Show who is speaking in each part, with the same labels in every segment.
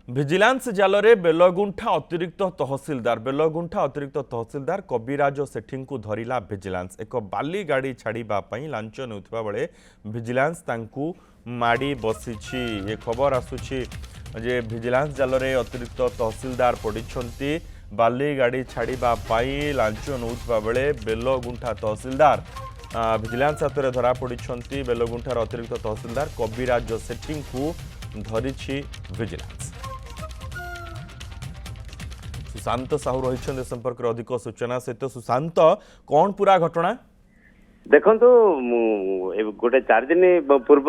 Speaker 1: Vigilance জালরে বেলগুंठा अतिरिक्त तहसिलदार कविराज सेठी धरिला vigilance एक बाली गाड़ी छाड़ा लांच नेउथिबा बेले ভিজিলান্স तांकु माड़ी बसिछि। ये खबर आसुछि जे ভিজিলান্স जालरे अतिरिक्त तहसिलदार पड़िछंती बाली गाड़ी छाड़ा लांच नेउथिबा बेले बेलगुंठा तहसिलदार ভিজিলান্স हाथ धरा पड़िछंती बेलगुंठार अतिरिक्त तहसिलदार कविराज सेठी धरिछि ভিজিলান্স। सुशांत साहू रही संपर्क में अधिक सूचना सहित सुशांत कौन पूरा घटना
Speaker 2: देखु गोटे 4 दिन पूर्व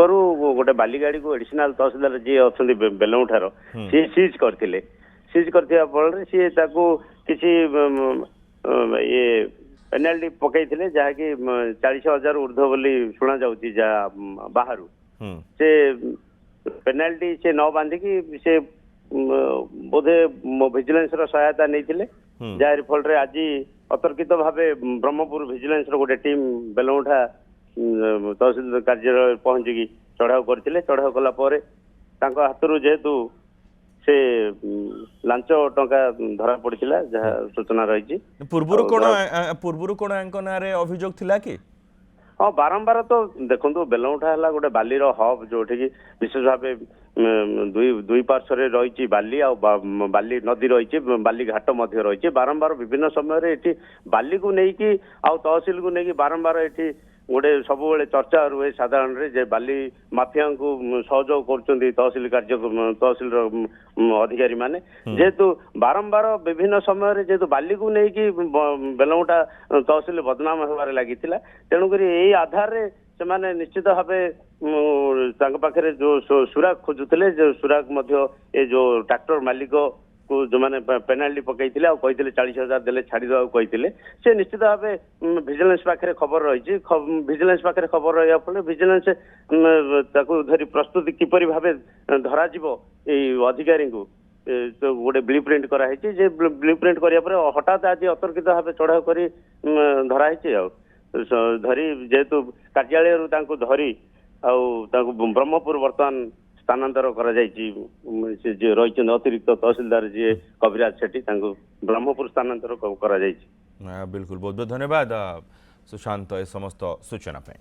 Speaker 2: गोटे बाली गाड़ी को एडिशनल तहसीलदार जी अच्छा बेलगुंठार सी सीज करते फल सी किसी ये पेनाल्टी पकई जहाँकि 40,000 ऊर्ध्व बोली शुणा जाऊँगी बाहर से पेनाल्टी से न बांधिकी से बोधे भिजिलेंस सहायता नहीं जार फल आज अतर्कित भाव ब्रह्मपुर भिजिलेंस गोटे टीम बेलगुंठा तहसील कार्यालय पहुंचिकी चढ़ाऊ करते चढ़ाऊ कलापर हाथ जेहेतु से लांच टंका धरा पड़ा जहाँ सूचना रही
Speaker 1: पूर्व कौन अभियोग थिला कि
Speaker 2: हाँ बारंबार तो देखो बेलगुंठा है गोटे बालीर हब जो विशेष भाव दुई पार्श्व रही बाली आ बाली नदी रही बाली घाट रही बारंबार विभिन्न समय ये बाली को लेकिन आउ तहसिल को लेकिन बारंबार ये गोटे सब चर्चा रुए साधारण जे बाली माफिया को सहयोग कर तहसिल कार्य तहसिल अधिकारी माने जेहेतु बारंबार विभिन्न समय जेहेतु बाली को लेकिन बेलगुंठा तहसिल बदनाम होबार लगी तेणुक यही आधार से निश्चित भाव पाखे जो सुराग खोजुले जो सुराग ये जो ट्रैक्टर मालिक को जो मैंने पेनाल्टी पकई 40,000 देले छाड़ी देवा कहते से निश्चित भाव भिजिलेंस पाखे खबर रही भिजिलेंस पाखे खबर रहा फल भिजिलेंस धरी प्रस्तुति किपरि भाव धरा अधिकारी को तो गोटे ब्लू प्रिंट कराई ब्लू प्रिंट करा हठात आज अतर्कित भाव चढ़ाऊ कर धराई धरी जेहेतु कार्यालय धरी ब्रह्मपुर बर्तमान स्थानांतर करा रही अतिरिक्त तहसीलदार जी कविराज सेठी ब्रह्मपुर स्थानांतर करा
Speaker 1: बिल्कुल बहुत बहुत धन्यवाद सुशांत ए समस्त सूचना पे।